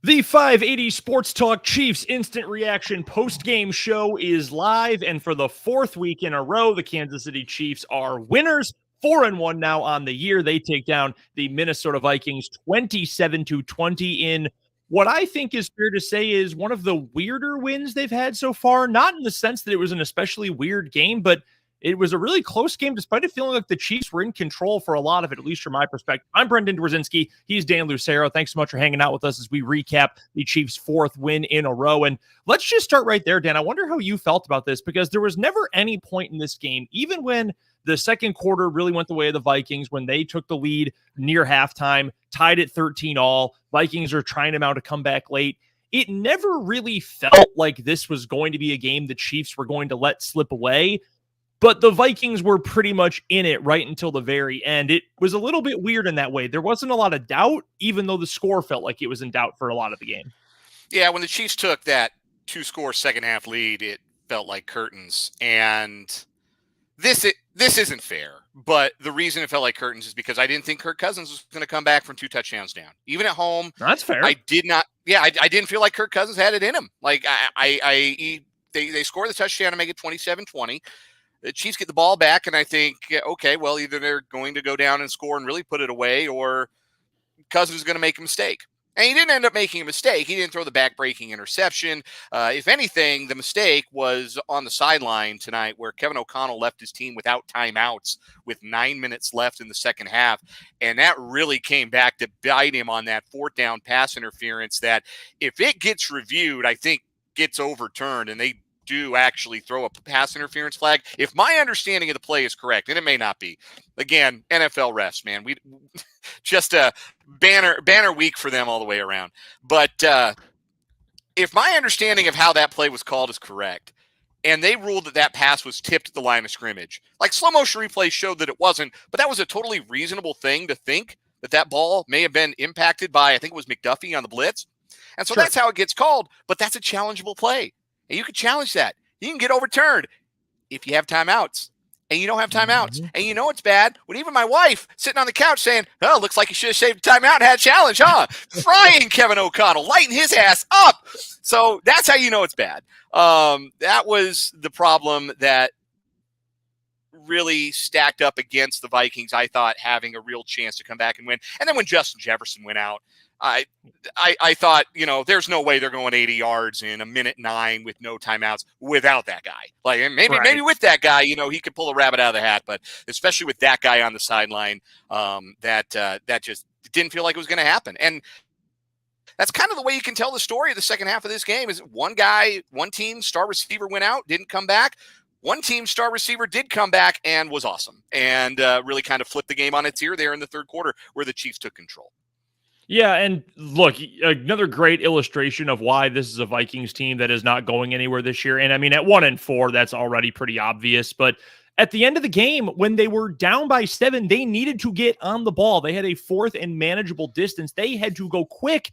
The 580 Sports Talk Chiefs Instant Reaction post-game show is live, and for the fourth week in a row, the Kansas City Chiefs are winners. 4-1 now on the year. They take down the Minnesota Vikings 27-20 in what I think is fair to say is one of the weirder wins they've had so far. Not in the sense that it was an especially weird game, but it was a really close game, despite it feeling like the Chiefs were in control for a lot of it, at least from my perspective. I'm Brendan Dworzinski. He's Dan Lucero. Thanks so much for hanging out with us as we recap the Chiefs' fourth win in a row. And let's just start right there, Dan. I wonder how you felt about this, because there was never any point in this game, even when the second quarter really went the way of the Vikings, when they took the lead near halftime, tied at 13-all. Vikings are trying to mount a comeback late. It never really felt like this was going to be a game the Chiefs were going to let slip away. But the Vikings were pretty much in it right until the very end. It was a little bit weird in that way. There wasn't a lot of doubt, even though the score felt like it was in doubt for a lot of the game. Yeah, when the Chiefs took that two-score second-half lead, it felt like curtains. And this isn't fair. But the reason it felt like curtains is because I didn't think Kirk Cousins was going to come back from 2 touchdowns down. Even at home, that's fair. I did not. Yeah, I didn't feel like Kirk Cousins had it in him. Like they score the touchdown and make it 27-20. The Chiefs get the ball back, and I think, okay, well, either they're going to go down and score and really put it away, or Cousins is going to make a mistake. And he didn't end up making a mistake. He didn't throw the back-breaking interception. If anything, the mistake was on the sideline tonight, where Kevin O'Connell left his team without timeouts with 9 minutes left in the second half. And that really came back to bite him on that fourth down pass interference that, if it gets reviewed, I think gets overturned, and they do actually throw a pass interference flag. If my understanding of the play is correct, and it may not be, again, NFL refs, man, we just a banner week for them all the way around. But if my understanding of how that play was called is correct, and they ruled that pass was tipped at the line of scrimmage, like slow motion replay showed that it wasn't, but that was a totally reasonable thing to think, that ball may have been impacted by, I think it was McDuffie on the blitz. And so That's how it gets called, but that's a challengeable play. And you can challenge that. You can get overturned if you have timeouts. And you don't have timeouts. Mm-hmm. And you know it's bad when even my wife sitting on the couch saying, oh, looks like you should have saved the timeout and had a challenge, huh? Frying Kevin O'Connell, lighting his ass up. So that's how you know it's bad. That was the problem that really stacked up against the Vikings, I thought, having a real chance to come back and win. And then when Justin Jefferson went out, I thought, there's no way they're going 80 yards in a minute 9 with no timeouts without that guy. Like, maybe with that guy, he could pull a rabbit out of the hat, but especially with that guy on the sideline, that just didn't feel like it was going to happen. And that's kind of the way you can tell the story of the second half of this game is one team star receiver went out, didn't come back. One team star receiver did come back and was awesome and really kind of flipped the game on its ear there in the third quarter where the Chiefs took control. Yeah, and look, another great illustration of why this is a Vikings team that is not going anywhere this year. And I mean, at 1-4, that's already pretty obvious. But at the end of the game, when they were down by 7, they needed to get on the ball. They had a fourth and manageable distance. They had to go quick,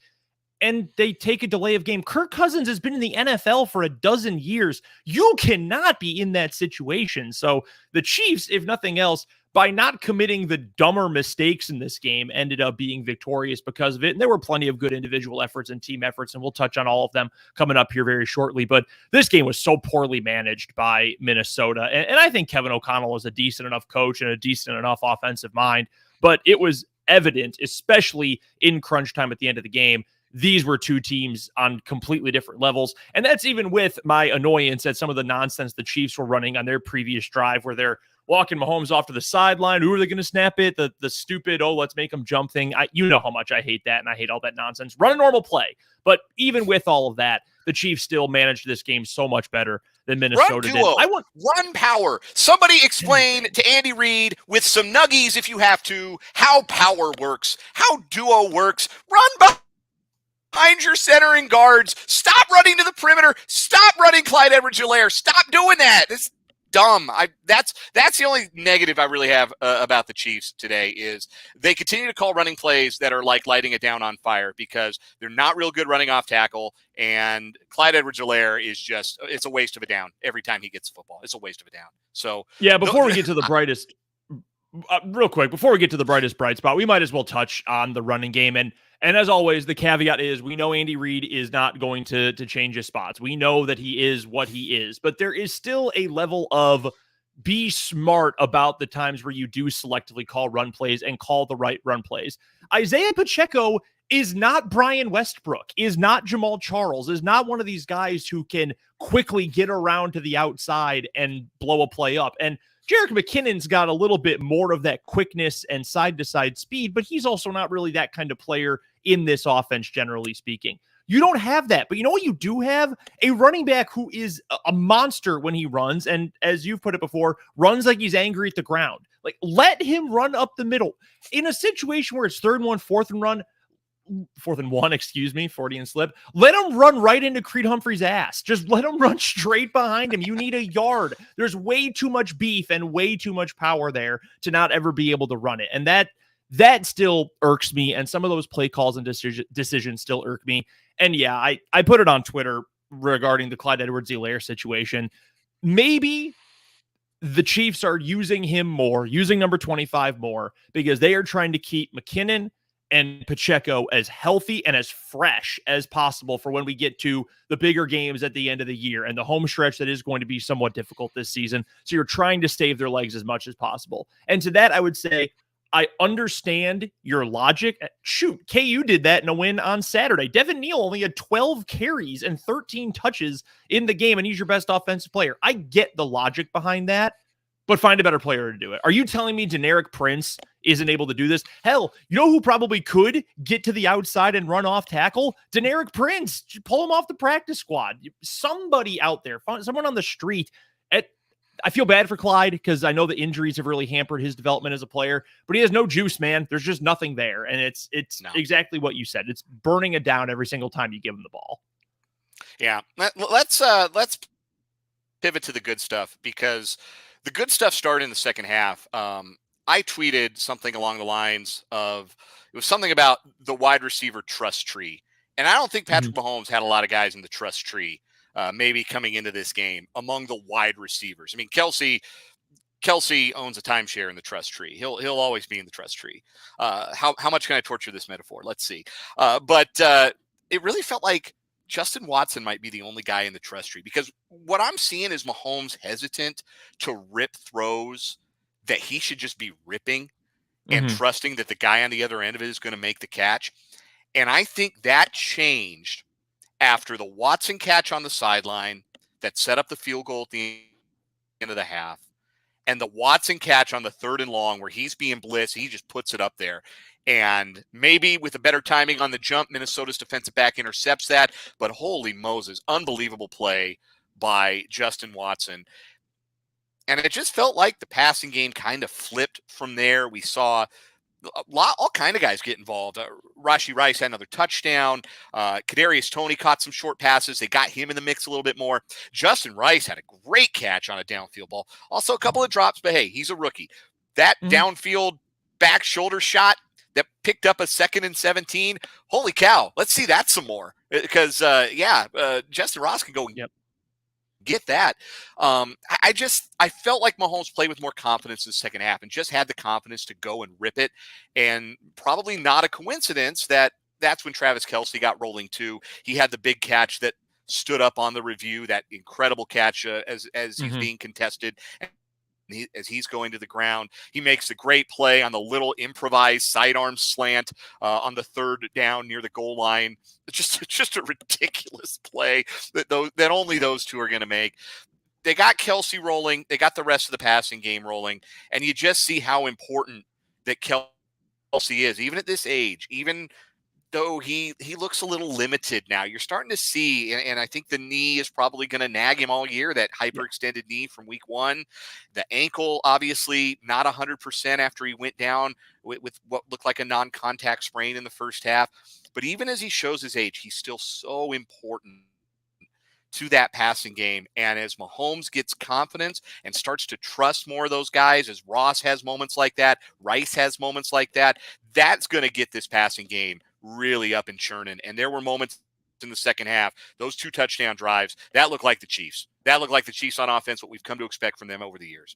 and they take a delay of game. Kirk Cousins has been in the NFL for a dozen years. You cannot be in that situation. So the Chiefs, if nothing else, by not committing the dumber mistakes in this game, ended up being victorious because of it. And there were plenty of good individual efforts and team efforts, and we'll touch on all of them coming up here very shortly. But this game was so poorly managed by Minnesota. And I think Kevin O'Connell is a decent enough coach and a decent enough offensive mind. But it was evident, especially in crunch time at the end of the game, these were two teams on completely different levels. And that's even with my annoyance at some of the nonsense the Chiefs were running on their previous drive where they're walking Mahomes off to the sideline. Who are they going to snap it? The stupid, let's make them jump thing. You know how much I hate that, and I hate all that nonsense. Run a normal play. But even with all of that, the Chiefs still managed this game so much better than Minnesota did. Run power. Somebody explain to Andy Reid with some nuggies, if you have to, how power works, how duo works. Run behind your center and guards. Stop running to the perimeter. Stop running Clyde Edwards-Helaire. Stop doing that. It's dumb. That's the only negative I really have about the Chiefs today is they continue to call running plays that are like lighting it down on fire because they're not real good running off tackle, and Clyde Edwards-Helaire is just, it's a waste of a down every time he gets the football. It's a waste of a down. So yeah, before we get to the brightest real quick, before we get to the brightest bright spot, we might as well touch on the running game. And And as always, the caveat is we know Andy Reid is not going to change his spots. We know that he is what he is, but there is still a level of be smart about the times where you do selectively call run plays and call the right run plays. Isaiah Pacheco is not Brian Westbrook, is not Jamal Charles, is not one of these guys who can quickly get around to the outside and blow a play up. And Jerick McKinnon's got a little bit more of that quickness and side-to-side speed, but he's also not really that kind of player in this offense, generally speaking. You don't have that, but you know what you do have? A running back who is a monster when he runs, and as you've put it before, runs like he's angry at the ground. Like, let him run up the middle. In a situation where it's 3rd and 1, 4th and 1, excuse me, Freudian slip. Let him run right into Creed Humphrey's ass. Just let him run straight behind him. You need a yard. There's way too much beef and way too much power there to not ever be able to run it. And that still irks me. And some of those play calls and decisions still irk me. And yeah, I put it on Twitter regarding the Clyde Edwards-Helaire situation. Maybe the Chiefs are using him more, using number 25 more, because they are trying to keep McKinnon and Pacheco as healthy and as fresh as possible for when we get to the bigger games at the end of the year and the home stretch that is going to be somewhat difficult this season. So you're trying to save their legs as much as possible. And to that, I would say, I understand your logic. Shoot, KU did that in a win on Saturday. Devin Neal only had 12 carries and 13 touches in the game, and he's your best offensive player. I get the logic behind that, but find a better player to do it. Are you telling me Deneric Prince isn't able to do this? Hell, you know who probably could get to the outside and run off tackle? Deneric Prince. Pull him off the practice squad. Somebody out there, someone on the street. I feel bad for Clyde because I know the injuries have really hampered his development as a player, but he has no juice, man. There's just nothing there. And it's exactly what you said. It's burning it down every single time you give him the ball. Yeah. Let's pivot to the good stuff, because the good stuff started in the second half. I tweeted something along the lines of, it was something about the wide receiver trust tree. And I don't think Patrick Mahomes had a lot of guys in the trust tree, maybe coming into this game among the wide receivers. I mean, Kelsey owns a timeshare in the trust tree. He'll always be in the trust tree. How much can I torture this metaphor? Let's see. But it really felt like Justin Watson might be the only guy in the trust tree, because what I'm seeing is Mahomes hesitant to rip throws that he should just be ripping and trusting that the guy on the other end of it is going to make the catch. And I think that changed after the Watson catch on the sideline that set up the field goal at the end of the half, and the Watson catch on the 3rd and long where he's being blitzed, he just puts it up there. And maybe with a better timing on the jump, Minnesota's defensive back intercepts that. But holy Moses, unbelievable play by Justin Watson. And it just felt like the passing game kind of flipped from there. We saw all kind of guys get involved. Rashee Rice had another touchdown. Kadarius Toney caught some short passes. They got him in the mix a little bit more. Justin Rice had a great catch on a downfield ball. Also a couple of drops, but hey, he's a rookie. That downfield back shoulder shot that picked up a 2nd and 17. Holy cow. Let's see that some more. Because, Justin Ross can go get that. I felt like Mahomes played with more confidence in the second half and just had the confidence to go and rip it. And probably not a coincidence that that's when Travis Kelce got rolling too. He had the big catch that stood up on the review, that incredible catch as he's being contested. As he's going to the ground, he makes a great play on the little improvised sidearm slant on the 3rd down near the goal line. It's just a ridiculous play that only those two are going to make. They got Kelce rolling. They got the rest of the passing game rolling. And you just see how important that Kelce is, even at this age, even though he looks a little limited now. You're starting to see, and I think the knee is probably going to nag him all year, that hyperextended knee from week 1. The ankle, obviously, not 100% after he went down with what looked like a non-contact sprain in the first half. But even as he shows his age, he's still so important to that passing game. And as Mahomes gets confidence and starts to trust more of those guys, as Ross has moments like that, Rice has moments like that, that's going to get this passing game really up and churning. And there were moments in the second half, those 2 touchdown drives, that looked like the Chiefs. That looked like the Chiefs on offense, what we've come to expect from them over the years.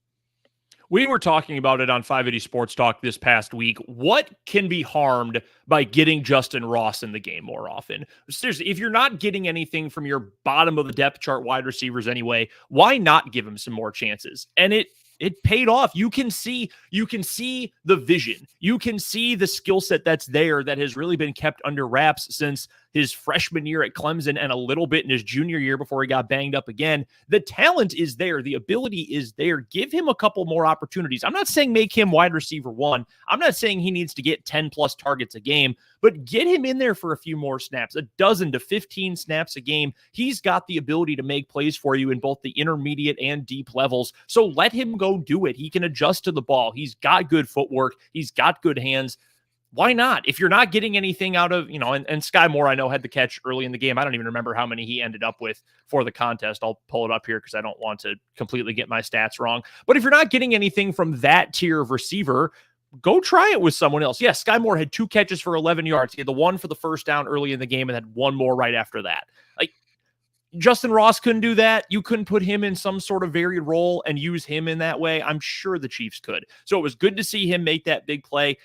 We were talking about it on 580 Sports Talk this past week. What can be harmed by getting Justin Ross in the game more often? Seriously, if you're not getting anything from your bottom of the depth chart wide receivers anyway, why not give him some more chances? And it paid off. You can see the vision. You can see the skill set that's there that has really been kept under wraps since his freshman year at Clemson and a little bit in his junior year before he got banged up again. The talent is there. The ability is there. Give him a couple more opportunities. I'm not saying make him wide receiver one. I'm not saying he needs to get 10 plus targets a game, but get him in there for a few more snaps, a dozen to 15 snaps a game. He's got the ability to make plays for you in both the intermediate and deep levels. So let him go do it. He can adjust to the ball. He's got good footwork. He's got good hands. Why not? If you're not getting anything out of, and Sky Moore, I know, had the catch early in the game. I don't even remember how many he ended up with for the contest. I'll pull it up here because I don't want to completely get my stats wrong. But if you're not getting anything from that tier of receiver, go try it with someone else. Yes, Sky Moore had 2 catches for 11 yards. He had the one for the first down early in the game and had one more right after that. Like, Justin Ross couldn't do that. You couldn't put him in some sort of varied role and use him in that way. I'm sure the Chiefs could. So it was good to see him make that big play.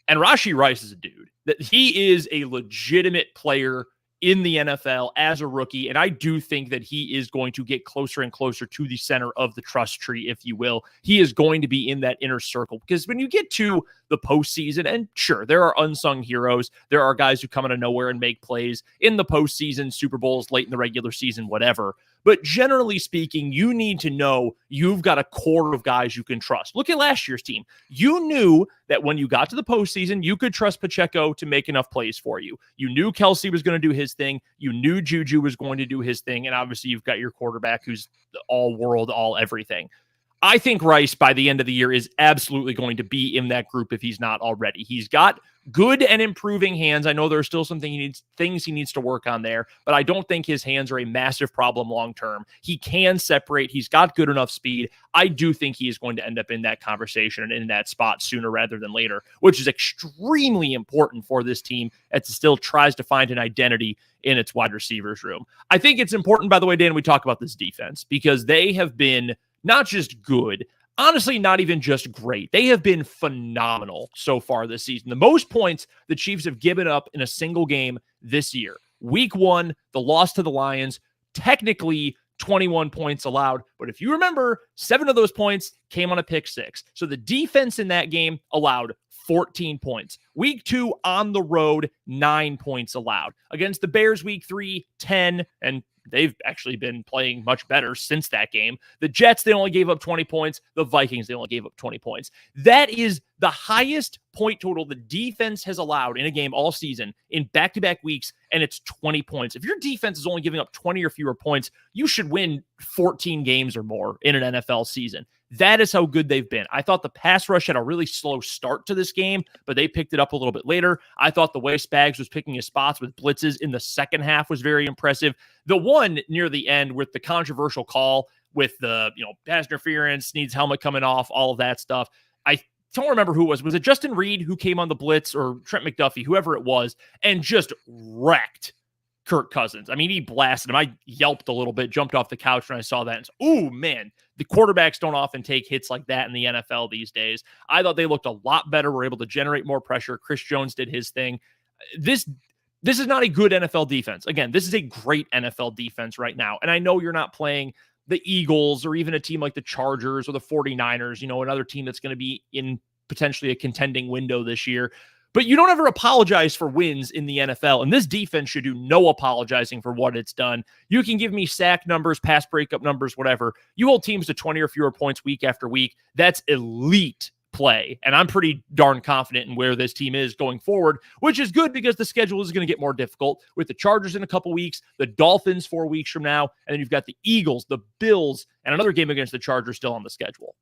And Rashee Rice is a dude that he is a legitimate player in the NFL as a rookie. And I do think that he is going to get closer and closer to the center of the trust tree, if you will. He is going to be in that inner circle because when you get to the postseason, and sure, there are unsung heroes. There are guys who come out of nowhere and make plays in the postseason, Super Bowls, late in the regular season, whatever. But generally speaking, you need to know you've got a core of guys you can trust. Look at last year's team. You knew that when you got to the postseason, you could trust Pacheco to make enough plays for you. You knew Kelsey was going to do his thing. You knew Juju was going to do his thing. And obviously, you've got your quarterback who's all world, all everything. I think Rice, by the end of the year, is absolutely going to be in that group if he's not already. He's got good and improving hands. I know there are still some things he needs to work on there, but I don't think his hands are a massive problem long term. He can separate. He's got good enough speed. I do think he is going to end up in that conversation and in that spot sooner rather than later, which is extremely important for this team as it still tries to find an identity in its wide receivers room. I think it's important, by the way, Dan, we talk about this defense because they have been not just good, honestly, not even just great. They have been phenomenal so far this season. The most points the Chiefs have given up in a single game this year. Week 1, the loss to the Lions, technically 21 points allowed. But if you remember, 7 of those points came on a pick 6. So the defense in that game allowed 14 points. Week 2 on the road, 9 points allowed. Against the Bears, week 3, 10, and they've actually been playing much better since that game. The Jets, they only gave up 20 points. The Vikings, they only gave up 20 points. That is the highest point total the defense has allowed in a game all season in back-to-back weeks, and it's 20 points. If your defense is only giving up 20 or fewer points, you should win 14 games or more in an NFL season. That is how good they've been. I thought the pass rush had a really slow start to this game, but they picked it up a little bit later. I thought the way Spags was picking his spots with blitzes in the second half was very impressive. The one near the end with the controversial call with the, pass interference, needs helmet coming off, all of that stuff. I don't remember who it was. Was it Justin Reed who came on the blitz or Trent McDuffie, whoever it was, and just wrecked Kirk Cousins? I mean, he blasted him. I yelped a little bit, jumped off the couch when I saw that. And ooh, man, the quarterbacks don't often take hits like that in the NFL these days. I thought they looked a lot better, were able to generate more pressure. Chris Jones did his thing. This is not a good NFL defense. Again, this is a great NFL defense right now. And I know you're not playing the Eagles or even a team like the Chargers or the 49ers, another team that's going to be in potentially a contending window this year. But you don't ever apologize for wins in the NFL, and this defense should do no apologizing for what it's done. You can give me sack numbers, pass breakup numbers, whatever. You hold teams to 20 or fewer points week after week. That's elite play, and I'm pretty darn confident in where this team is going forward, which is good because the schedule is going to get more difficult with the Chargers in a couple weeks, the Dolphins 4 weeks from now, and then you've got the Eagles, the Bills, and another game against the Chargers still on the schedule.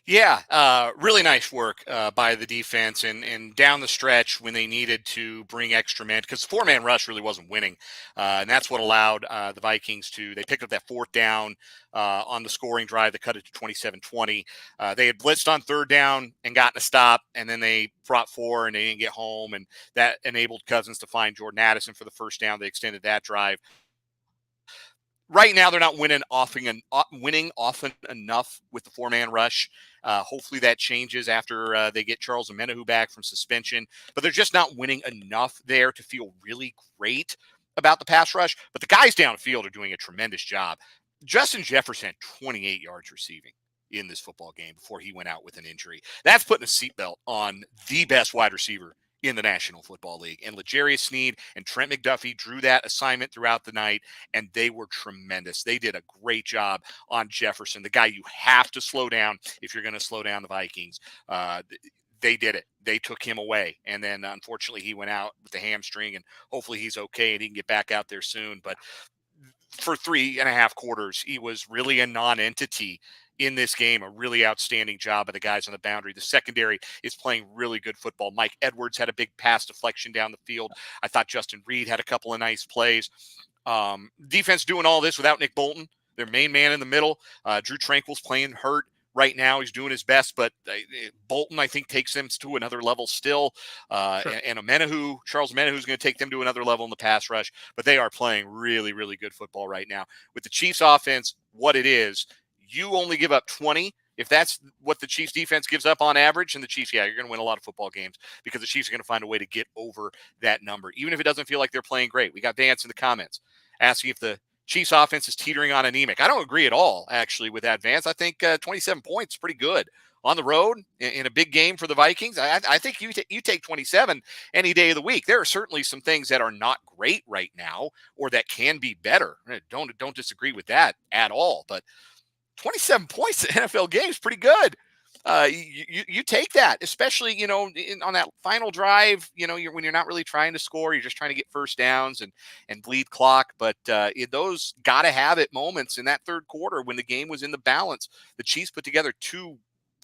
Yeah, really nice work by the defense and down the stretch when they needed to bring extra men because the 4-man rush really wasn't winning. And that's what allowed the Vikings they picked up that 4th down on the scoring drive that cut it to 27-20. They had blitzed on 3rd down and gotten a stop, and then they brought 4 and they didn't get home. And that enabled Cousins to find Jordan Addison for the first down. They extended that drive. right now they're not winning often enough with the 4-man rush. Hopefully that changes after they get Charles Omenihu back from suspension, but they're just not winning enough there to feel really great about the pass rush. But the guys downfield are doing a tremendous job. Justin Jefferson had 28 yards receiving in this football game before he went out with an injury. That's putting a seatbelt on the best wide receiver in the National Football League. And L'Jarius Sneed and Trent McDuffie drew that assignment throughout the night, and they were tremendous. They did a great job on Jefferson, the guy you have to slow down if you're going to slow down the Vikings. They did it. They took him away. And then, unfortunately, he went out with the hamstring, and hopefully he's okay and he can get back out there soon. But for 3.5 quarters, he was really a non-entity in this game. A really outstanding job of the guys on the boundary. The secondary is playing really good football. Mike Edwards had a big pass deflection down the field. I thought Justin Reed had a couple of nice plays. Defense doing all this without Nick Bolton, their main man in the middle. Drew Tranquil's playing hurt right now. He's doing his best, but Bolton, I think, takes them to another level still. Sure. And Charles Omenihu is going to take them to another level in the pass rush, but they are playing really, really good football right now. With the Chiefs offense, what it is, you only give up 20. If that's what the Chiefs defense gives up on average, and the Chiefs, you're going to win a lot of football games because the Chiefs are going to find a way to get over that number, even if it doesn't feel like they're playing great. We got Vance in the comments asking if the Chiefs offense is teetering on anemic. I don't agree at all, actually, with that, Vance. I think 27 points is pretty good on the road in a big game for the Vikings. I think you take 27 any day of the week. There are certainly some things that are not great right now or that can be better. Don't disagree with that at all, but 27 points in NFL games, pretty good. You take that, especially, on that final drive, when you're not really trying to score, you're just trying to get first downs and bleed clock. But those got to have it moments in that third quarter when the game was in the balance. The Chiefs put together 2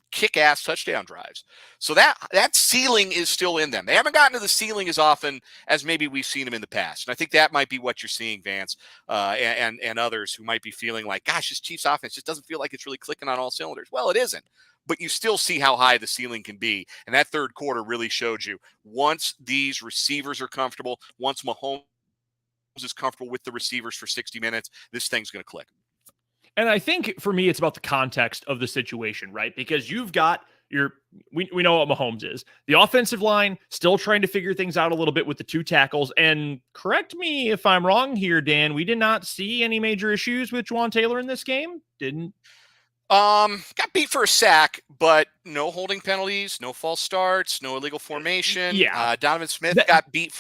kick-ass touchdown drives. So that ceiling is still in them. They haven't gotten to the ceiling as often as maybe we've seen them in the past. And I think that might be what you're seeing, Vance, and others who might be feeling like, gosh, this Chiefs offense just doesn't feel like it's really clicking on all cylinders. Well, it isn't. But you still see how high the ceiling can be. And that third quarter really showed you, once these receivers are comfortable, once Mahomes is comfortable with the receivers for 60 minutes, this thing's going to click. And I think for me, it's about the context of the situation, right? Because you've got we know what Mahomes is. The offensive line still trying to figure things out a little bit with the 2 tackles. And correct me if I'm wrong here, Dan, we did not see any major issues with Juwan Taylor in this game. Didn't. Got beat for a sack, but no holding penalties, no false starts, no illegal formation. Yeah. Donovan Smith got beat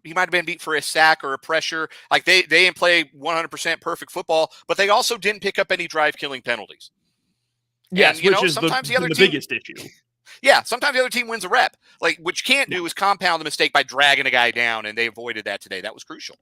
he might have been beat for a sack or a pressure. Like they didn't play 100% perfect football, but they also didn't pick up any drive-killing penalties. Yes, and, which is sometimes the biggest issue. Yeah, sometimes the other team wins a rep. Like, what you can't do is compound the mistake by dragging a guy down, and they avoided that today. That was crucial.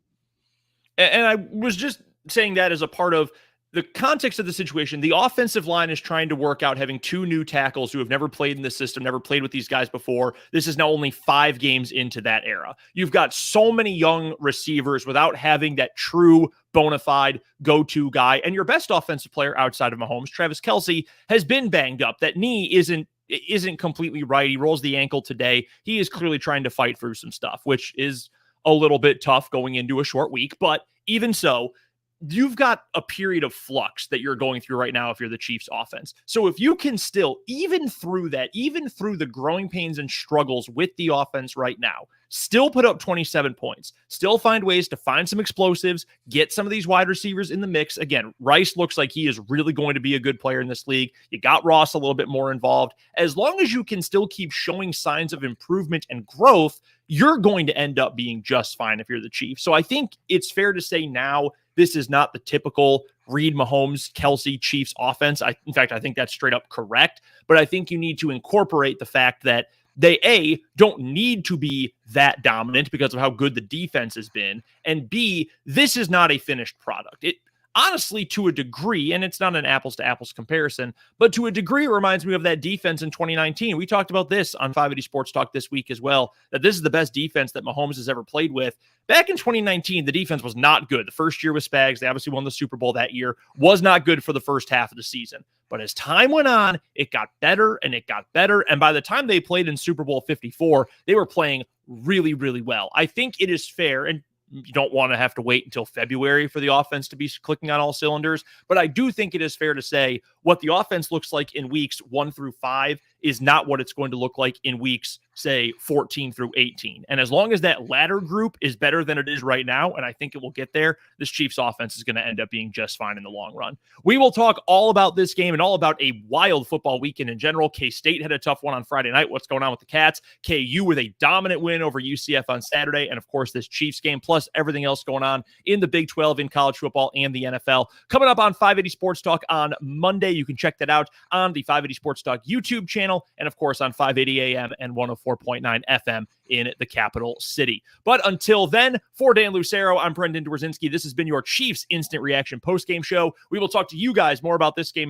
And I was just saying that as a part of the context of the situation. The offensive line is trying to work out having 2 new tackles who have never played in the system, never played with these guys before. This is now only 5 games into that era. You've got so many young receivers without having that true bona fide go-to guy. And your best offensive player outside of Mahomes, Travis Kelce, has been banged up. That knee isn't completely right. He rolls the ankle today. He is clearly trying to fight through some stuff, which is a little bit tough going into a short week. But even so, you've got a period of flux that you're going through right now if you're the Chiefs offense. So if you can still, even through the growing pains and struggles with the offense right now, still put up 27 points, still find ways to find some explosives, get some of these wide receivers in the mix. Again, Rice looks like he is really going to be a good player in this league. You got Ross a little bit more involved. As long as you can still keep showing signs of improvement and growth, you're going to end up being just fine if you're the Chiefs. So I think it's fair to say now, this is not the typical Reed, Mahomes, Kelce, Chiefs offense. In fact, I think that's straight up correct. But I think you need to incorporate the fact that they, don't need to be that dominant because of how good the defense has been. And B, this is not a finished product. It honestly, to a degree, and it's not an apples to apples comparison, but to a degree, it reminds me of that defense in 2019. We talked about this on 580 Sports Talk this week as well, that this is the best defense that Mahomes has ever played with. Back in 2019, the defense was not good. The first year with Spags, they obviously won the Super Bowl that year, was not good for the first half of the season. But as time went on, it got better and it got better. And by the time they played in Super Bowl 54, they were playing really, really well. I think it is fair, and you don't want to have to wait until February for the offense to be clicking on all cylinders. But I do think it is fair to say what the offense looks like in weeks 1 through 5 is not what it's going to look like in weeks, say, 14 through 18. And as long as that latter group is better than it is right now, and I think it will get there, this Chiefs offense is going to end up being just fine in the long run. We will talk all about this game and all about a wild football weekend in general. K-State had a tough one on Friday night. What's going on with the Cats? KU with a dominant win over UCF on Saturday. And of course, this Chiefs game, plus everything else going on in the Big 12, in college football, and the NFL. Coming up on 580 Sports Talk on Monday. You can check that out on the 580 Sports Talk YouTube channel, and of course on 580 AM and 104.9 FM in the capital city. But until then, for Dan Lucero, I'm Brendan Dworzinski. This has been your Chiefs Instant Reaction postgame show. We will talk to you guys more about this game